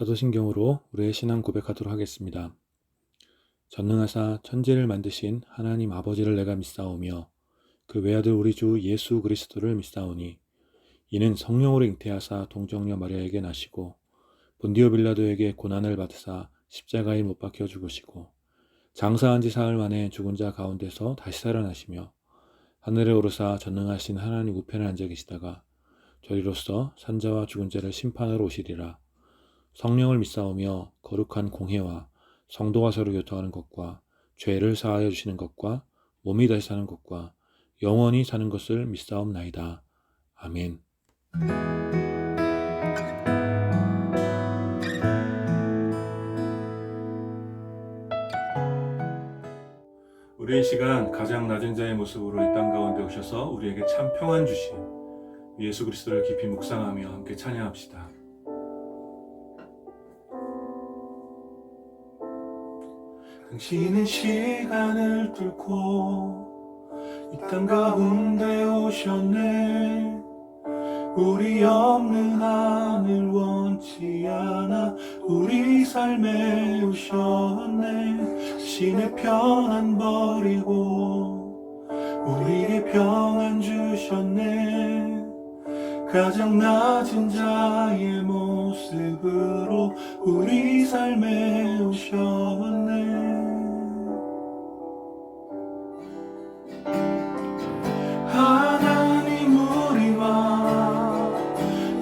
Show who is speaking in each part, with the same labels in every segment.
Speaker 1: 사도신경으로 우리의 신앙 고백하도록 하겠습니다. 전능하사 천지를 만드신 하나님 아버지를 내가 믿사오며 그 외아들 우리 주 예수 그리스도를 믿사오니 이는 성령으로 잉태하사 동정녀 마리아에게 나시고 본디오 빌라도에게 고난을 받으사 십자가에 못 박혀 죽으시고 장사한 지 사흘 만에 죽은 자 가운데서 다시 살아나시며 하늘에 오르사 전능하신 하나님 우편에 앉아 계시다가 저리로서 산자와 죽은 자를 심판하러 오시리라. 성령을 믿사오며 거룩한 공회와 성도가 서로 교통하는 것과 죄를 사하여 주시는 것과 몸이 다시 사는 것과 영원히 사는 것을 믿사옵나이다. 아멘. 우리 이 시간 가장 낮은 자의 모습으로 이 땅 가운데 오셔서 우리에게 참 평안 주신 예수 그리스도를 깊이 묵상하며 함께 찬양합시다. 당신은 시간을 뚫고 이 땅 가운데 오셨네. 우리 없는 하늘 원치 않아 우리 삶에 오셨네. 신의 평안 버리고 우리에게 평안 주셨네. 가장 낮은 자의 모습으로 우리 삶에 오셨네. 하나님 우리와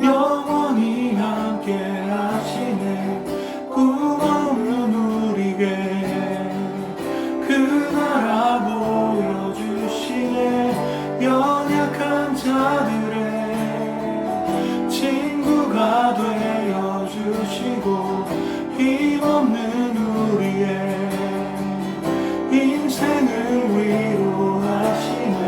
Speaker 1: 영원히 함께 하시네. 꿈없는 우리에게 그 나라 보여주시네. 연약한 자들의 친구가 되어주시고 힘없는 우리의 인생을 위로하시네.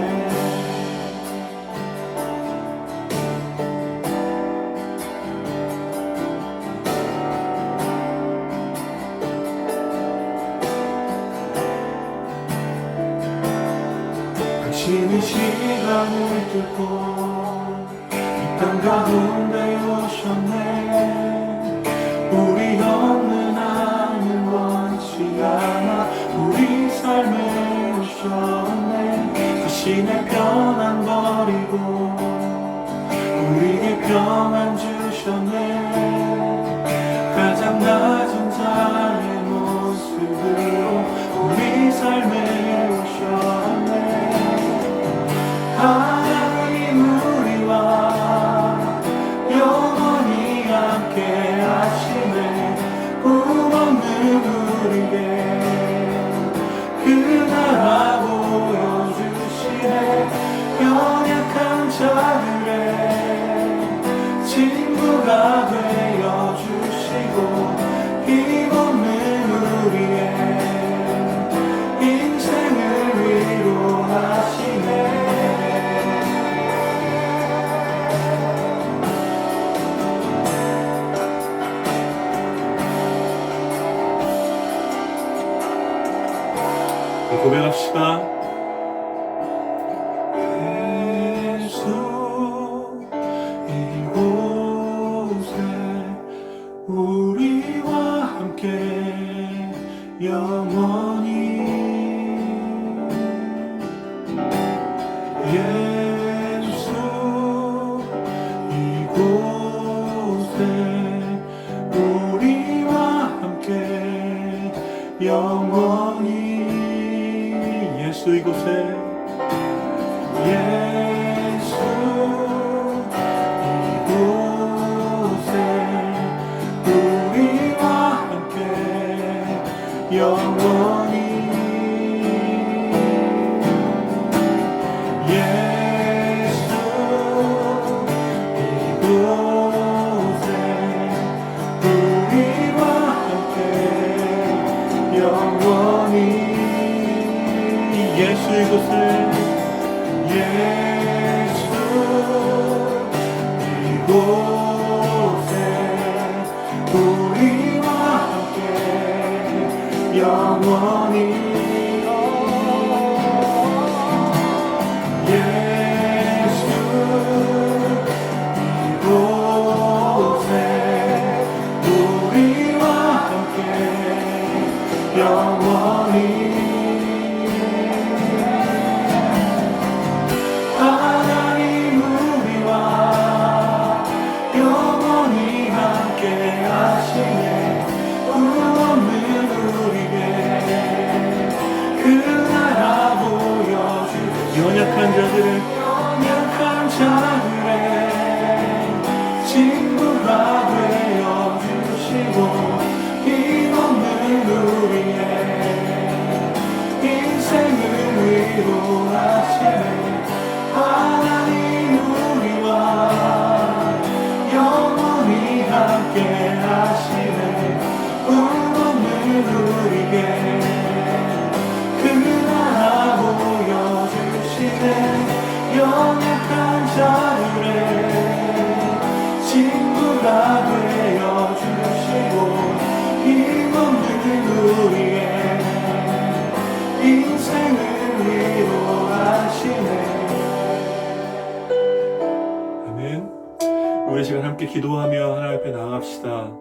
Speaker 1: 당신이 시간을 뚫고 땅 가운데 오셨네. 우리 없는 하늘 원치 않아 우리 삶에 오셨네. 자신의 평안 버리고 우리에게 평안 주셨네. 가장 낮은 자의 모습으로 우리 삶에 오셨네. 하나님 우리와 영원히 함께 하시네. 꿈없는 우리에게 그 나라 보여주시네. 연약한 자들의 친구가 되어주시고 힘없는 우리의 인생을 위로하시네. 고백합시다. 예수 이곳에 우리와 함께 영원히. 예수 이곳에 우리와 함께 영원히. 예수 우리 시간 함께 기도하며 하나님 앞에 나아갑시다.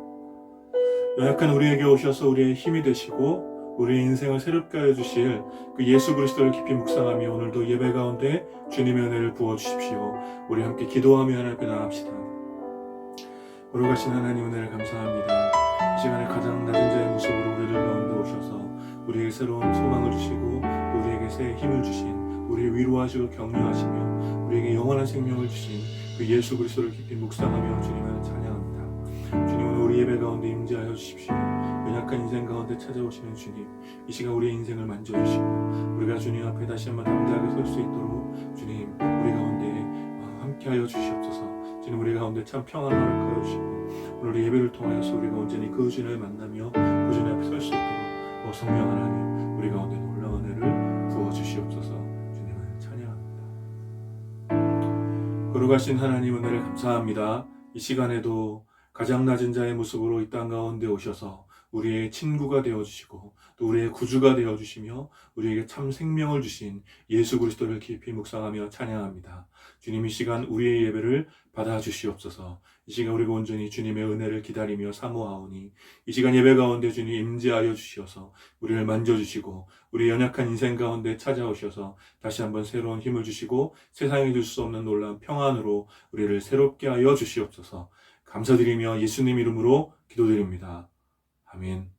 Speaker 1: 연약한 우리에게 오셔서 우리의 힘이 되시고 우리의 인생을 새롭게 하여 주실 그 예수 그리스도를 깊이 묵상하며 오늘도 예배 가운데 주님의 은혜를 부어주십시오. 우리 함께 기도하며 하나님 앞에 나아갑시다. 걸어가신 하나님 은혜를 감사합니다. 이 시간에 가장 낮은 자의 모습으로 우리를 가운데 오셔서 우리에게 새로운 소망을 주시고 우리에게 새 힘을 주신, 우리를 위로하시고 격려하시며 우리에게 영원한 생명을 주신 그 예수 그리스도를 깊이 묵상하며 주님을 찬양합니다. 주님, 오늘 우리 예배 가운데 임재하여 주십시오. 연약한 인생 가운데 찾아오시는 주님, 이 시간 우리의 인생을 만져주시고 우리가 주님 앞에 다시 한번 담대하게 설 수 있도록 주님 우리 가운데 함께하여 주시옵소서. 주님, 우리 가운데 참 평안을 허락하여 주시고 오늘 예배를 통하여서 우리가 온전히 그 주님을 만나며 그 주님 앞에 설 수 있도록 성령 하나님 우리 가운데 놀라운 은혜를 부어주시옵소서. 주님을 찬양합니다. 걸어가신 하나님 은혜를 감사합니다. 이 시간에도 가장 낮은 자의 모습으로 이 땅 가운데 오셔서 우리의 친구가 되어주시고 또 우리의 구주가 되어주시며 우리에게 참 생명을 주신 예수 그리스도를 깊이 묵상하며 찬양합니다. 주님, 이 시간 우리의 예배를 받아주시옵소서. 이 시간 우리가 온전히 주님의 은혜를 기다리며 사모하오니 이 시간 예배 가운데 주님 임재하여 주시어서 우리를 만져주시고 우리 연약한 인생 가운데 찾아오셔서 다시 한번 새로운 힘을 주시고 세상에 줄 수 없는 놀라운 평안으로 우리를 새롭게 하여 주시옵소서. 감사드리며 예수님 이름으로 기도드립니다. 아멘.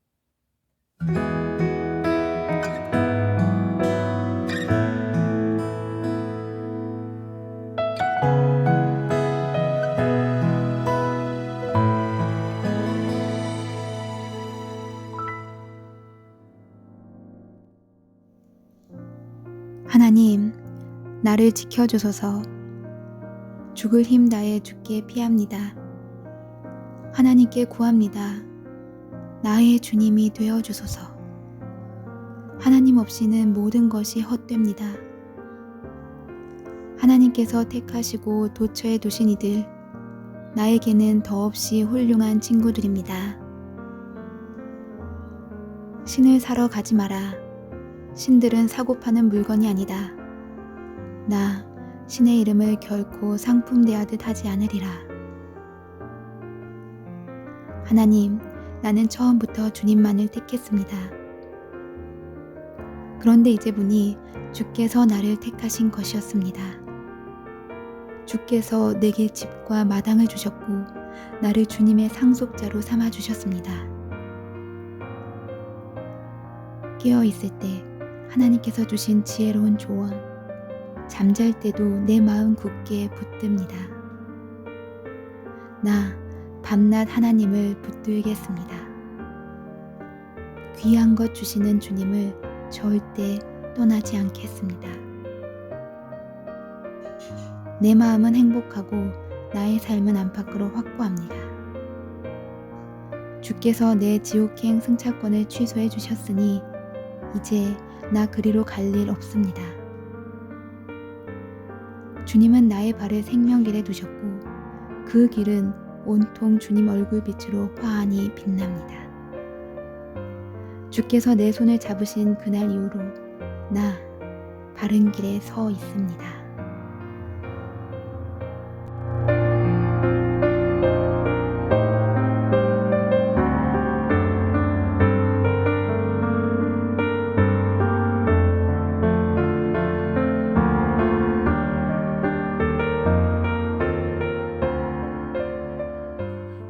Speaker 2: 하나님, 나를 지켜주소서. 죽을 힘 다해 주께 피합니다. 하나님께 구합니다. 나의 주님이 되어주소서. 하나님 없이는 모든 것이 헛됩니다. 하나님께서 택하시고 도처에 두신 이들, 나에게는 더없이 훌륭한 친구들입니다. 신을 사러 가지 마라. 신들은 사고 파는 물건이 아니다. 나 신의 이름을 결코 상품 대하듯 하지 않으리라. 하나님, 나는 처음부터 주님만을 택했습니다. 그런데 이제 보니 주께서 나를 택하신 것이었습니다. 주께서 내게 집과 마당을 주셨고 나를 주님의 상속자로 삼아주셨습니다. 깨어있을 때 하나님께서 주신 지혜로운 조언, 잠잘 때도 내 마음 굳게 붙듭니다. 나 밤낮 하나님을 붙들겠습니다. 귀한 것 주시는 주님을 절대 떠나지 않겠습니다. 내 마음은 행복하고 나의 삶은 안팎으로 확고합니다. 주께서 내 지옥행 승차권을 취소해 주셨으니 이제 나 그리로 갈 일 없습니다. 주님은 나의 발을 생명길에 두셨고 그 길은 온통 주님 얼굴빛으로 환히 빛납니다. 주께서 내 손을 잡으신 그날 이후로 나 바른 길에 서 있습니다.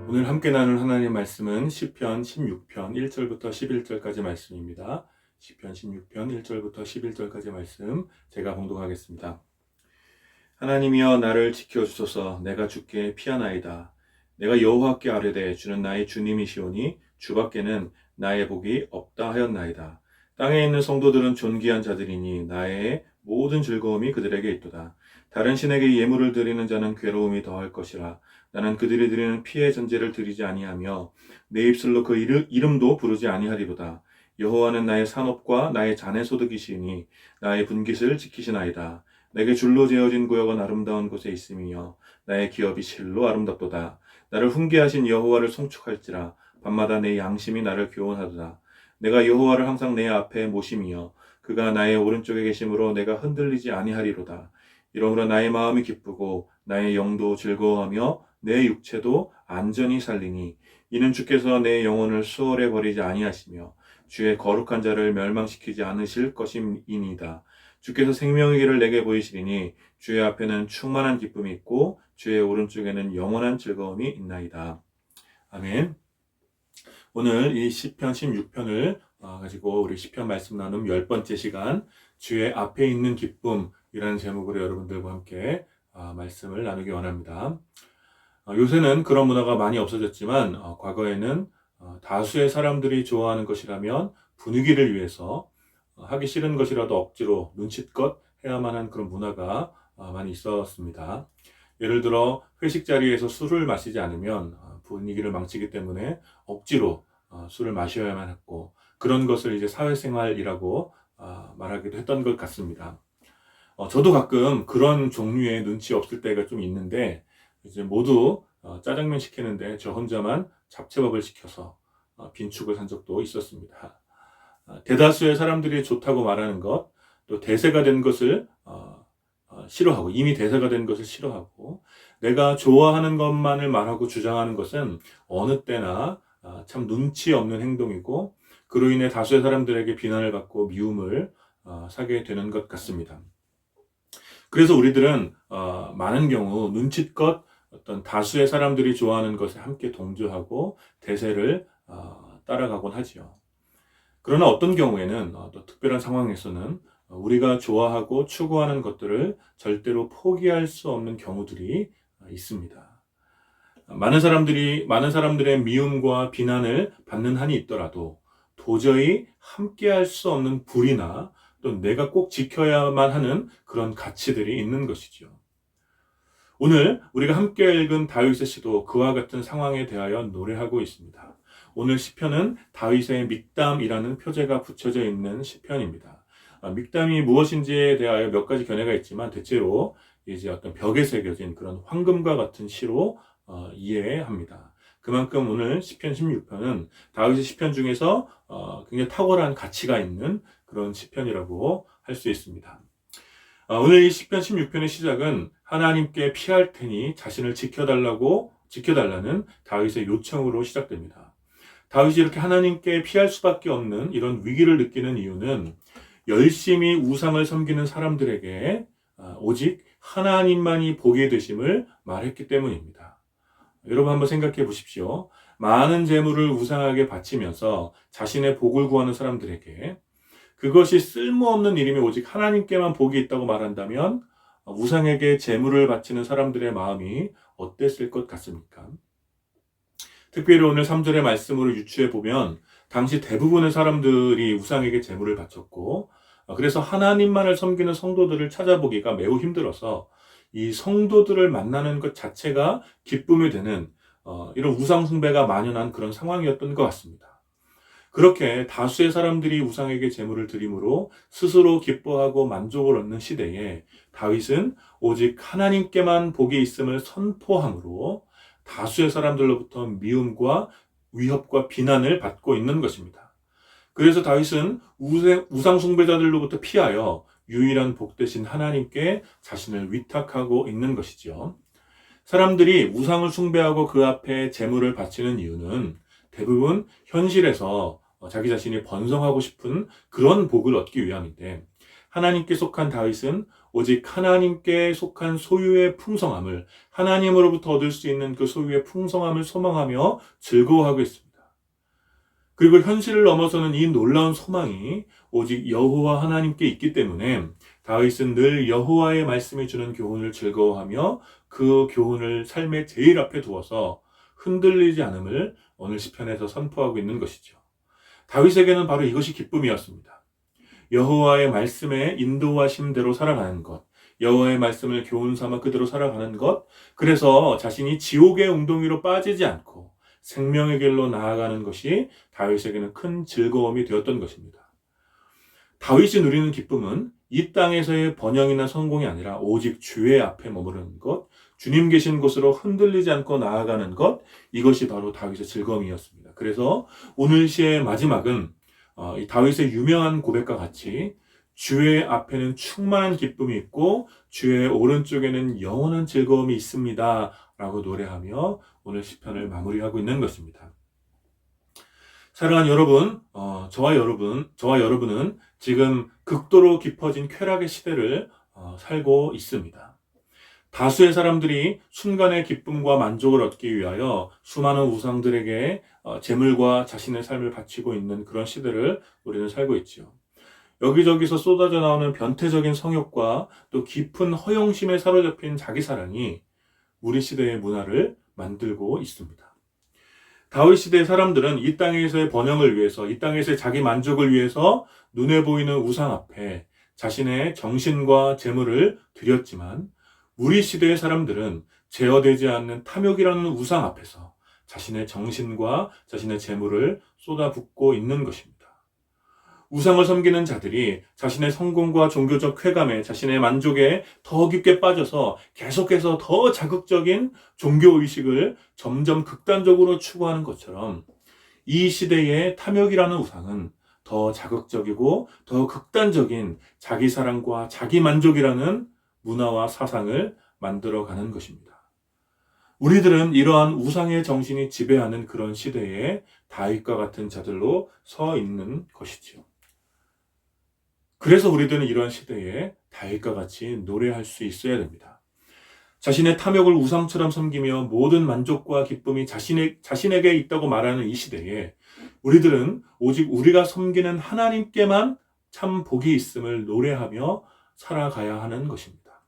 Speaker 1: 오늘 함께 나눌 하나님의 말씀은 시편 16편 1절부터 11절까지 말씀입니다. 시편 16편 1절부터 11절까지 말씀 제가 봉독하겠습니다. 하나님이여 나를 지켜주소서. 내가 주께 피하나이다. 내가 여호와께 아뢰되 주는 나의 주님이시오니 주밖에는 나의 복이 없다 하였나이다. 땅에 있는 성도들은 존귀한 자들이니 나의 모든 즐거움이 그들에게 있도다. 다른 신에게 예물을 드리는 자는 괴로움이 더할 것이라. 나는 그들이 드리는 피의 전제를 드리지 아니하며 내 입술로 그 이름도 부르지 아니하리로다. 여호와는 나의 산업과 나의 자네 소득이시니 나의 분깃을 지키시나이다. 내게 줄로 재어진 구역은 아름다운 곳에 있으며 나의 기업이 실로 아름답도다. 나를 훈계하신 여호와를 송축할지라. 밤마다 내 양심이 나를 교훈하도다. 내가 여호와를 항상 내 앞에 모심이여 그가 나의 오른쪽에 계심으로 내가 흔들리지 아니하리로다. 이러므로 나의 마음이 기쁘고 나의 영도 즐거워하며 내 육체도 안전히 살리니 이는 주께서 내 영혼을 수월에 버리지 아니하시며 주의 거룩한 자를 멸망시키지 않으실 것임이니이다. 주께서 생명의 길을 내게 보이시리니 주의 앞에는 충만한 기쁨이 있고 주의 오른쪽에는 영원한 즐거움이 있나이다. 아멘. 오늘 이 시편 16편을 가지고 우리 시편 말씀 나눔 10번째 시간 주의 앞에 있는 기쁨이라는 제목으로 여러분들과 함께 말씀을 나누기 원합니다. 요새는 그런 문화가 많이 없어졌지만 과거에는 다수의 사람들이 좋아하는 것이라면 분위기를 위해서 하기 싫은 것이라도 억지로 눈치껏 해야만 한 그런 문화가 많이 있었습니다. 예를 들어 회식 자리에서 술을 마시지 않으면 분위기를 망치기 때문에 억지로 술을 마셔야만 했고 그런 것을 이제 사회생활이라고 말하기도 했던 것 같습니다. 저도 가끔 그런 종류의 눈치 없을 때가 좀 있는데 이제 모두 짜장면 시키는데 저 혼자만 잡채밥을 시켜서 빈축을 한 적도 있었습니다. 대다수의 사람들이 좋다고 말하는 것, 또 대세가 된 것을 싫어하고 이미 대세가 된 것을 싫어하고 내가 좋아하는 것만을 말하고 주장하는 것은 어느 때나 참 눈치 없는 행동이고 그로 인해 다수의 사람들에게 비난을 받고 미움을 사게 되는 것 같습니다. 그래서 우리들은 많은 경우 눈치껏 어떤 다수의 사람들이 좋아하는 것에 함께 동조하고 대세를 따라가곤 하지요. 그러나 어떤 경우에는 또 특별한 상황에서는 우리가 좋아하고 추구하는 것들을 절대로 포기할 수 없는 경우들이 있습니다. 많은 사람들의 미움과 비난을 받는 한이 있더라도 도저히 함께할 수 없는 불이나 또 내가 꼭 지켜야만 하는 그런 가치들이 있는 것이죠. 오늘 우리가 함께 읽은 다윗의 시도 그와 같은 상황에 대하여 노래하고 있습니다. 오늘 시편은 다윗의 믹담이라는 표제가 붙여져 있는 시편입니다. 믹담이 무엇인지에 대하여 몇 가지 견해가 있지만 대체로 이제 어떤 벽에 새겨진 그런 황금과 같은 시로 이해합니다. 그만큼 오늘 시편 16편은 다윗의 시편 중에서 굉장히 탁월한 가치가 있는 그런 시편이라고 할 수 있습니다. 오늘 이 시편 16편의 시작은 하나님께 피할 테니 자신을 지켜달라는 다윗의 요청으로 시작됩니다. 다윗이 이렇게 하나님께 피할 수밖에 없는 이런 위기를 느끼는 이유는 열심히 우상을 섬기는 사람들에게 오직 하나님만이 복이 되심을 말했기 때문입니다. 여러분 한번 생각해 보십시오. 많은 재물을 우상에게 바치면서 자신의 복을 구하는 사람들에게 그것이 쓸모없는 일이며 오직 하나님께만 복이 있다고 말한다면 우상에게 재물을 바치는 사람들의 마음이 어땠을 것 같습니까? 특별히 오늘 3절의 말씀으로 유추해 보면 당시 대부분의 사람들이 우상에게 재물을 바쳤고 그래서 하나님만을 섬기는 성도들을 찾아보기가 매우 힘들어서 이 성도들을 만나는 것 자체가 기쁨이 되는 이런 우상 숭배가 만연한 그런 상황이었던 것 같습니다. 그렇게 다수의 사람들이 우상에게 제물을 드림으로 스스로 기뻐하고 만족을 얻는 시대에 다윗은 오직 하나님께만 복이 있음을 선포함으로 다수의 사람들로부터 미움과 위협과 비난을 받고 있는 것입니다. 그래서 다윗은 우상 숭배자들로부터 피하여 유일한 복 되신 하나님께 자신을 위탁하고 있는 것이죠. 사람들이 우상을 숭배하고 그 앞에 제물을 바치는 이유는 대부분 현실에서 자기 자신이 번성하고 싶은 그런 복을 얻기 위함인데 하나님께 속한 다윗은 오직 하나님께 속한 소유의 풍성함을 하나님으로부터 얻을 수 있는 그 소유의 풍성함을 소망하며 즐거워하고 있습니다. 그리고 현실을 넘어서는 이 놀라운 소망이 오직 여호와 하나님께 있기 때문에 다윗은 늘 여호와의 말씀이 주는 교훈을 즐거워하며 그 교훈을 삶의 제일 앞에 두어서 흔들리지 않음을 오늘 시편에서 선포하고 있는 것이죠. 다윗에게는 바로 이것이 기쁨이었습니다. 여호와의 말씀에 인도하심대로 살아가는 것, 여호와의 말씀을 교훈 삼아 그대로 살아가는 것, 그래서 자신이 지옥의 웅덩이로 빠지지 않고 생명의 길로 나아가는 것이 다윗에게는 큰 즐거움이 되었던 것입니다. 다윗이 누리는 기쁨은 이 땅에서의 번영이나 성공이 아니라 오직 주의 앞에 머무르는 것, 주님 계신 곳으로 흔들리지 않고 나아가는 것, 이것이 바로 다윗의 즐거움이었습니다. 그래서 오늘 시의 마지막은 이 다윗의 유명한 고백과 같이 주의 앞에는 충만한 기쁨이 있고 주의 오른쪽에는 영원한 즐거움이 있습니다 라고 노래하며 오늘 시편을 마무리하고 있는 것입니다. 사랑하는 여러분, 저와 여러분은 지금 극도로 깊어진 쾌락의 시대를 살고 있습니다. 다수의 사람들이 순간의 기쁨과 만족을 얻기 위하여 수많은 우상들에게 재물과 자신의 삶을 바치고 있는 그런 시대를 우리는 살고 있지요. 여기저기서 쏟아져 나오는 변태적인 성욕과 또 깊은 허영심에 사로잡힌 자기 사랑이 우리 시대의 문화를 만들고 있습니다. 다윗 시대의 사람들은 이 땅에서의 번영을 위해서, 이 땅에서의 자기 만족을 위해서 눈에 보이는 우상 앞에 자신의 정신과 재물을 드렸지만, 우리 시대의 사람들은 제어되지 않는 탐욕이라는 우상 앞에서 자신의 정신과 자신의 재물을 쏟아붓고 있는 것입니다. 우상을 섬기는 자들이 자신의 성공과 종교적 쾌감에, 자신의 만족에 더 깊게 빠져서 계속해서 더 자극적인 종교의식을 점점 극단적으로 추구하는 것처럼, 이 시대의 탐욕이라는 우상은 더 자극적이고 더 극단적인 자기 사랑과 자기 만족이라는 문화와 사상을 만들어가는 것입니다. 우리들은 이러한 우상의 정신이 지배하는 그런 시대에 다윗과 같은 자들로 서 있는 것이지요. 그래서 우리들은 이런 시대에 다윗과 같이 노래할 수 있어야 됩니다. 자신의 탐욕을 우상처럼 섬기며 모든 만족과 기쁨이 자신에게 있다고 말하는 이 시대에 우리들은 오직 우리가 섬기는 하나님께만 참 복이 있음을 노래하며 살아가야 하는 것입니다.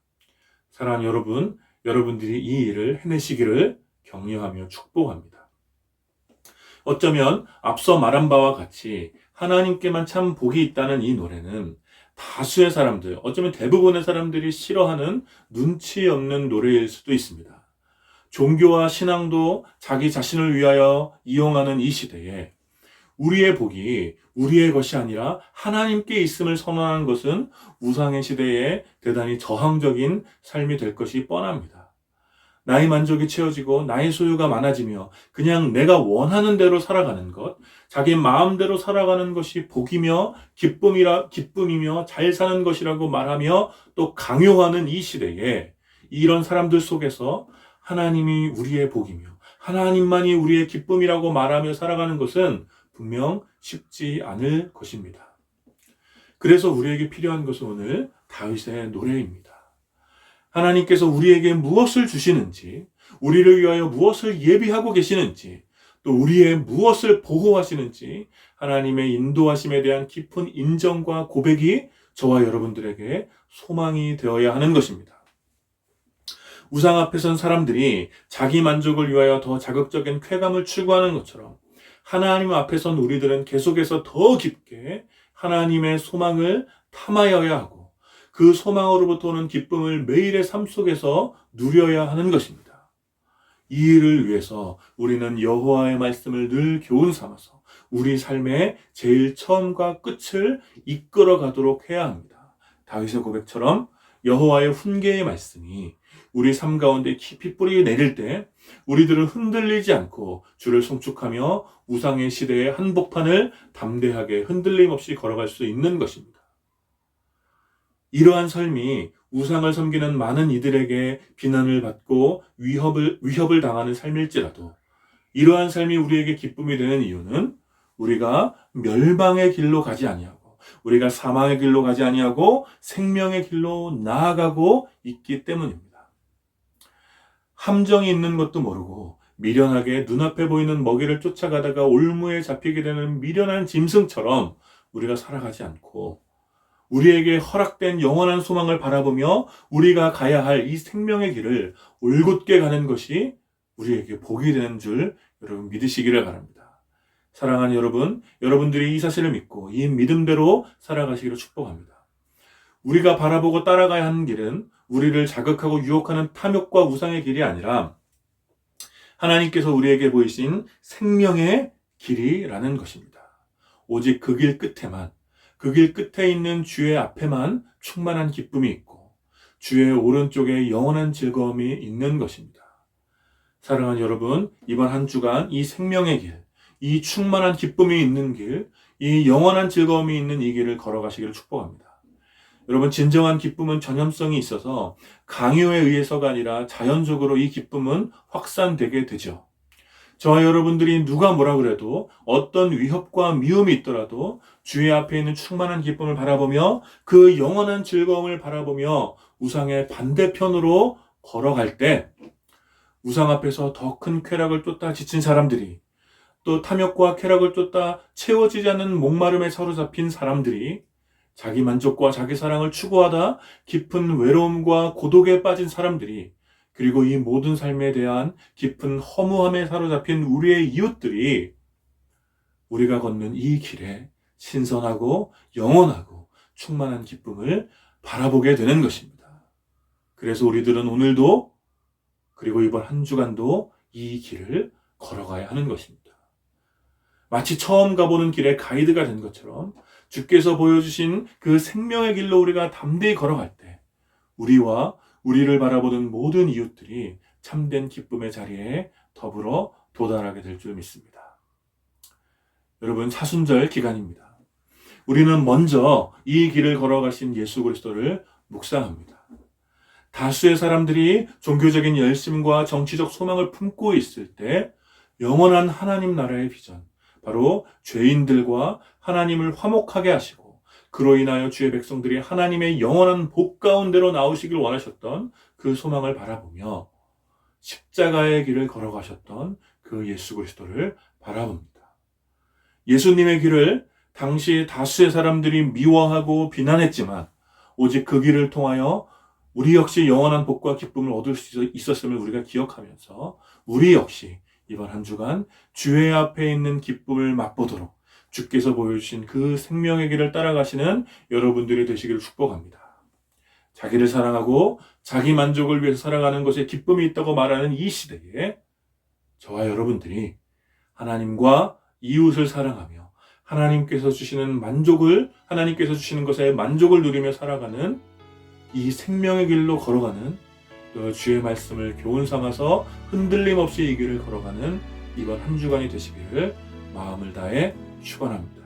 Speaker 1: 사랑하는 여러분, 여러분들이 이 일을 해내시기를 격려하며 축복합니다. 어쩌면 앞서 말한 바와 같이 하나님께만 참 복이 있다는 이 노래는 다수의 사람들, 어쩌면 대부분의 사람들이 싫어하는 눈치 없는 노래일 수도 있습니다. 종교와 신앙도 자기 자신을 위하여 이용하는 이 시대에 우리의 복이 우리의 것이 아니라 하나님께 있음을 선언하는 것은 우상의 시대에 대단히 저항적인 삶이 될 것이 뻔합니다. 나의 만족이 채워지고 나의 소유가 많아지며 그냥 내가 원하는 대로 살아가는 것, 자기 마음대로 살아가는 것이 복이며 기쁨이며 잘 사는 것이라고 말하며 또 강요하는 이 시대에 이런 사람들 속에서 하나님이 우리의 복이며 하나님만이 우리의 기쁨이라고 말하며 살아가는 것은 분명 쉽지 않을 것입니다. 그래서 우리에게 필요한 것은 오늘 다윗의 노래입니다. 하나님께서 우리에게 무엇을 주시는지, 우리를 위하여 무엇을 예비하고 계시는지, 또 우리의 무엇을 보호하시는지 하나님의 인도하심에 대한 깊은 인정과 고백이 저와 여러분들에게 소망이 되어야 하는 것입니다. 우상 앞에 선 사람들이 자기 만족을 위하여 더 자극적인 쾌감을 추구하는 것처럼 하나님 앞에 선 우리들은 계속해서 더 깊게 하나님의 소망을 탐하여야 하고 그 소망으로부터 오는 기쁨을 매일의 삶 속에서 누려야 하는 것입니다. 이 일을 위해서 우리는 여호와의 말씀을 늘 교훈 삼아서 우리 삶의 제일 처음과 끝을 이끌어 가도록 해야 합니다. 다윗의 고백처럼 여호와의 훈계의 말씀이 우리 삶 가운데 깊이 뿌리 내릴 때 우리들은 흔들리지 않고 주를 송축하며 우상의 시대의 한복판을 담대하게 흔들림 없이 걸어갈 수 있는 것입니다. 이러한 삶이 우상을 섬기는 많은 이들에게 비난을 받고 위협을 당하는 삶일지라도 이러한 삶이 우리에게 기쁨이 되는 이유는 우리가 멸망의 길로 가지 아니하고 우리가 사망의 길로 가지 아니하고 생명의 길로 나아가고 있기 때문입니다. 함정이 있는 것도 모르고 미련하게 눈앞에 보이는 먹이를 쫓아가다가 올무에 잡히게 되는 미련한 짐승처럼 우리가 살아가지 않고 우리에게 허락된 영원한 소망을 바라보며 우리가 가야 할 이 생명의 길을 올곧게 가는 것이 우리에게 복이 되는 줄 여러분 믿으시기를 바랍니다. 사랑하는 여러분, 여러분들이 이 사실을 믿고 이 믿음대로 살아가시기를 축복합니다. 우리가 바라보고 따라가야 하는 길은 우리를 자극하고 유혹하는 탐욕과 우상의 길이 아니라 하나님께서 우리에게 보이신 생명의 길이라는 것입니다. 오직 그 길 끝에만 그 길 끝에 있는 주의 앞에만 충만한 기쁨이 있고 주의 오른쪽에 영원한 즐거움이 있는 것입니다. 사랑하는 여러분, 이번 한 주간 이 생명의 길, 이 충만한 기쁨이 있는 길, 이 영원한 즐거움이 있는 이 길을 걸어가시기를 축복합니다. 여러분, 진정한 기쁨은 전염성이 있어서 강요에 의해서가 아니라 자연적으로 이 기쁨은 확산되게 되죠. 저와 여러분들이 누가 뭐라 그래도 어떤 위협과 미움이 있더라도 주의 앞에 있는 충만한 기쁨을 바라보며 그 영원한 즐거움을 바라보며 우상의 반대편으로 걸어갈 때 우상 앞에서 더 큰 쾌락을 쫓다 지친 사람들이, 또 탐욕과 쾌락을 쫓다 채워지지 않는 목마름에 사로잡힌 사람들이, 자기 만족과 자기 사랑을 추구하다 깊은 외로움과 고독에 빠진 사람들이, 그리고 이 모든 삶에 대한 깊은 허무함에 사로잡힌 우리의 이웃들이 우리가 걷는 이 길에 신선하고 영원하고 충만한 기쁨을 바라보게 되는 것입니다. 그래서 우리들은 오늘도, 그리고 이번 한 주간도 이 길을 걸어가야 하는 것입니다. 마치 처음 가보는 길에 가이드가 된 것처럼 주께서 보여주신 그 생명의 길로 우리가 담대히 걸어갈 때 우리와 우리를 바라보는 모든 이웃들이 참된 기쁨의 자리에 더불어 도달하게 될 줄 믿습니다. 여러분, 사순절 기간입니다. 우리는 먼저 이 길을 걸어가신 예수 그리스도를 묵상합니다. 다수의 사람들이 종교적인 열심과 정치적 소망을 품고 있을 때 영원한 하나님 나라의 비전, 바로 죄인들과 하나님을 화목하게 하시고 그로 인하여 주의 백성들이 하나님의 영원한 복 가운데로 나오시길 원하셨던 그 소망을 바라보며 십자가의 길을 걸어가셨던 그 예수 그리스도를 바라봅니다. 예수님의 길을 당시 다수의 사람들이 미워하고 비난했지만 오직 그 길을 통하여 우리 역시 영원한 복과 기쁨을 얻을 수 있었음을 우리가 기억하면서 우리 역시 이번 한 주간 주의 앞에 있는 기쁨을 맛보도록 주께서 보여주신 그 생명의 길을 따라가시는 여러분들이 되시기를 축복합니다. 자기를 사랑하고 자기 만족을 위해서 살아가는 것에 기쁨이 있다고 말하는 이 시대에 저와 여러분들이 하나님과 이웃을 사랑하며 하나님께서 주시는 것에 만족을 누리며 살아가는 이 생명의 길로 걸어가는, 또 주의 말씀을 교훈 삼아서 흔들림 없이 이 길을 걸어가는 이번 한 주간이 되시기를 마음을 다해 축원합니다.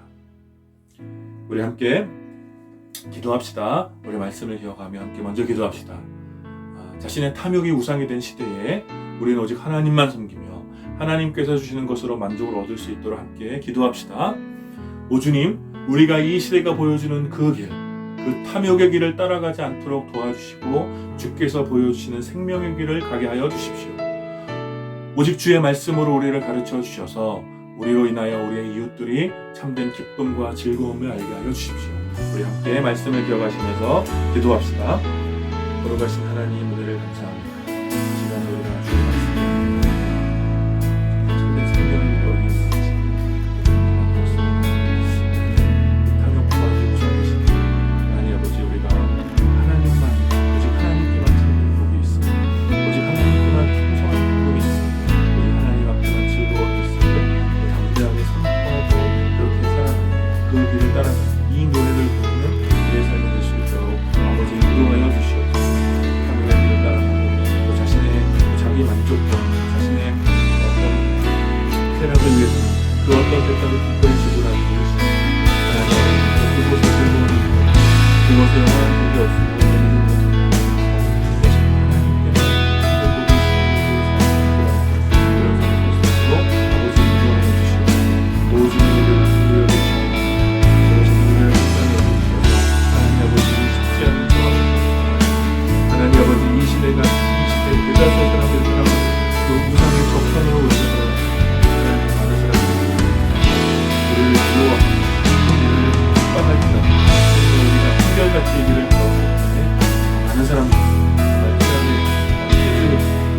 Speaker 1: 우리 함께 기도합시다. 우리 말씀을 기억하며 함께 먼저 기도합시다. 자신의 탐욕이 우상이 된 시대에 우리는 오직 하나님만 섬기며 하나님께서 주시는 것으로 만족을 얻을 수 있도록 함께 기도합시다. 오 주님, 우리가 이 시대가 보여주는 그 길, 그 탐욕의 길을 따라가지 않도록 도와주시고 주께서 보여주시는 생명의 길을 가게 하여 주십시오. 오직 주의 말씀으로 우리를 가르쳐 주셔서 우리로 인하여 우리의 이웃들이 참된 기쁨과 즐거움을 알게 하여 주십시오. 우리 함께 말씀을 기억하시면서 기도합시다. 걸어가신 하나님, 은혜를 감사합니다. 시간 우리가 주의 말씀을 참된 생명으로 그 어떤 대가를 기꺼이 지불하는 것이 하나님, 그곳에 즐거움이 있고 그것에 영원한 복이 없으므로 되는 것을 하나님께서 행복이 있으므로 아버지 인도하여 주시옵소서. 오직 우리를 주시옵소서. 그것을 우리를 끝까지 여겨주셔서 하나님 아버지 쉽지 않은 저하옵소서. 하나님 아버지 이 시대에 대다수의 사람들이 살아가는 그 우상의 적선으로 올려서 우리를 미워하고 우리를 핍박할지라도 우리가 한결같이 길을 걸어갈 때 많은 사람들이 정말 세상에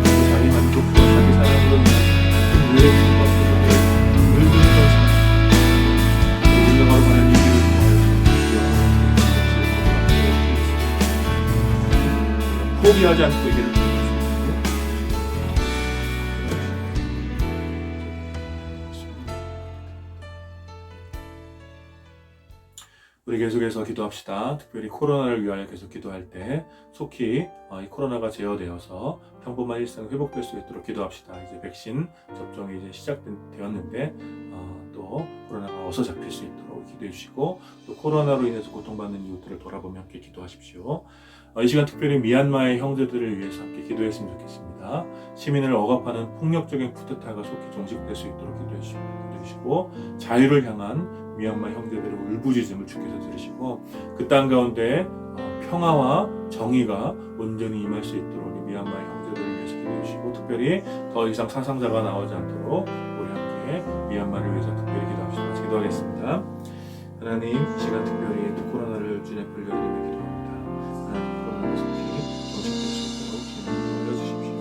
Speaker 1: 그 자기 만족과 자기 사랑으로 인한 큰 외로움과 고독에 물들던 삶, 우리가 바로 가는 이 길을 통하여 포기하지 않고 이 길을 우리 계속해서 기도합시다. 특별히 코로나를 위하여 계속 기도할 때 속히 이 코로나가 제어되어서 평범한 일상 회복될 수 있도록 기도합시다. 이제 백신 접종이 이제 시작되었는데 또 코로나가 어서 잡힐 수 있도록 있도록 기도해 주시고, 또 코로나로 인해서 고통받는 이웃들을 돌아보며 함께 기도하십시오. 이 시간 특별히 미얀마의 형제들을 위해서 함께 기도했으면 좋겠습니다. 시민을 억압하는 폭력적인 쿠데타가 속히 종식될 수 있도록 기도해 주시고, 자유를 향한 미얀마 형제들의 울부짖음을 주께서 들으시고, 그 땅 가운데 평화와 정의가 온전히 임할 수 있도록 우리 미얀마의 형제들을 위해서 기도해 주시고, 특별히 더 이상 사상자가 나오지 않도록 우리 함께 미얀마를 위해서 특별히 기도합시다. 같이 기도하겠습니다. 하나님, 이 시간 특별히 또 코로나를 주님 앞에 올려드리며 기도합니다. 하나님, 코로나가 속히 종식될 수 있도록 주님 올려주십시오.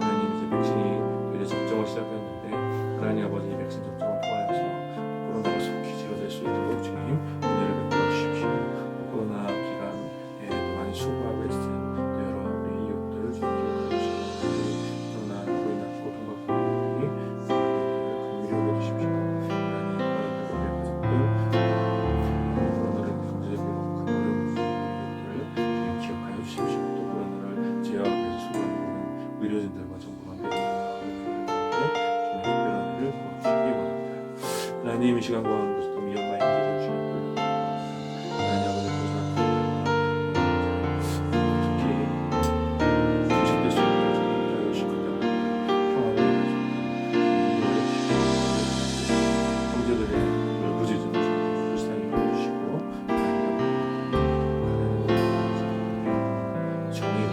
Speaker 1: 하나님, 이제 백신이 이제 접종을 시작했는데, 하나님 아버지 이 백신 접종을 통하여서 코로나가 속히 제어될 수 있도록 주님 은혜를 베풀어 주십시오. 코로나 기간에 또 많이 수고하고 있을 또 여러 우리 이웃들 주님 기억해 주시고, 코로나 고통받고 있는 우리 위로해 주십시오. 하나님, 우리 가족들 코로나를 경제적으로 큰 어려움을 이웃들 주님 기억하여 주십시오. 또 코로나를 제어하기 위해서 수고하고 있는 의료진들과 정부 관계자들 주님 특별한 은혜를 부어주시기 바랍니다. 하나님, 이 시간과 함께 또 미얀마의 형제들 주님 불러드립니다. 하나님 아버지, 특히 종식될 수 있도록 주님 주시고, 평화를 형제들의 울부짖음을 불쌍히 여겨주시고, 정의가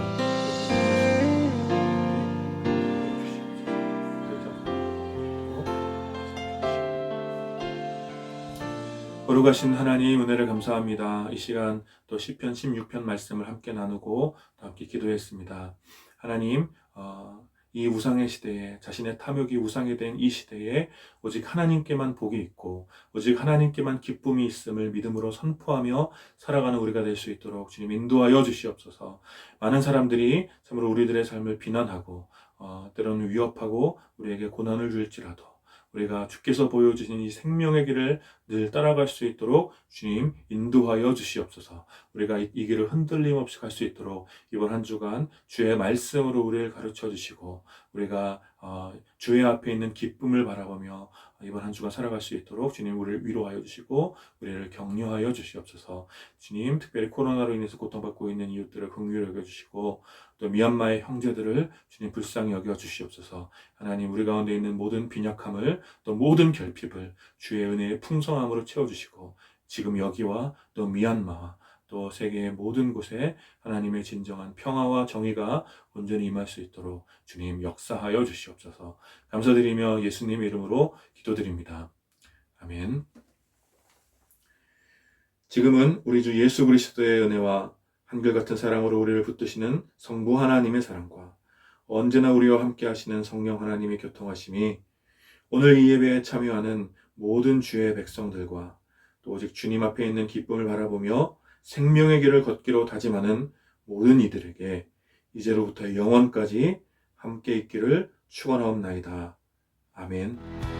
Speaker 1: 거룩하신 하나님, 은혜를 감사합니다. 이 시간 또 시편 16편 말씀을 함께 나누고 또 함께 기도했습니다. 하나님, 이 우상의 시대에, 자신의 탐욕이 우상이 된 이 시대에 오직 하나님께만 복이 있고 오직 하나님께만 기쁨이 있음을 믿음으로 선포하며 살아가는 우리가 될 수 있도록 주님 인도하여 주시옵소서. 많은 사람들이 참으로 우리들의 삶을 비난하고 때로는 위협하고 우리에게 고난을 줄지라도 우리가 주께서 보여주신 이 생명의 길을 늘 따라갈 수 있도록 주님 인도하여 주시옵소서. 우리가 이 길을 흔들림 없이 갈 수 있도록 이번 한 주간 주의 말씀으로 우리를 가르쳐 주시고, 우리가 주의 앞에 있는 기쁨을 바라보며 이번 한 주간 살아갈 수 있도록 주님 우리를 위로하여 주시고 우리를 격려하여 주시옵소서. 주님, 특별히 코로나로 인해서 고통받고 있는 이웃들을 긍휼히 여겨 주시고, 또 미얀마의 형제들을 주님 불쌍히 여겨 주시옵소서. 하나님, 우리 가운데 있는 모든 빈약함을, 또 모든 결핍을 주의 은혜의 풍성함으로 채워주시고, 지금 여기와 또 미얀마와 또 세계의 모든 곳에 하나님의 진정한 평화와 정의가 온전히 임할 수 있도록 주님 역사하여 주시옵소서. 감사드리며 예수님의 이름으로 기도드립니다. 아멘. 지금은 우리 주 예수 그리스도의 은혜와 한결같은 사랑으로 우리를 붙드시는 성부 하나님의 사랑과 언제나 우리와 함께 하시는 성령 하나님의 교통하심이 오늘 이 예배에 참여하는 모든 주의 백성들과 또 오직 주님 앞에 있는 기쁨을 바라보며 생명의 길을 걷기로 다짐하는 모든 이들에게 이제로부터 영원까지 함께 있기를 축원하옵나이다. 아멘.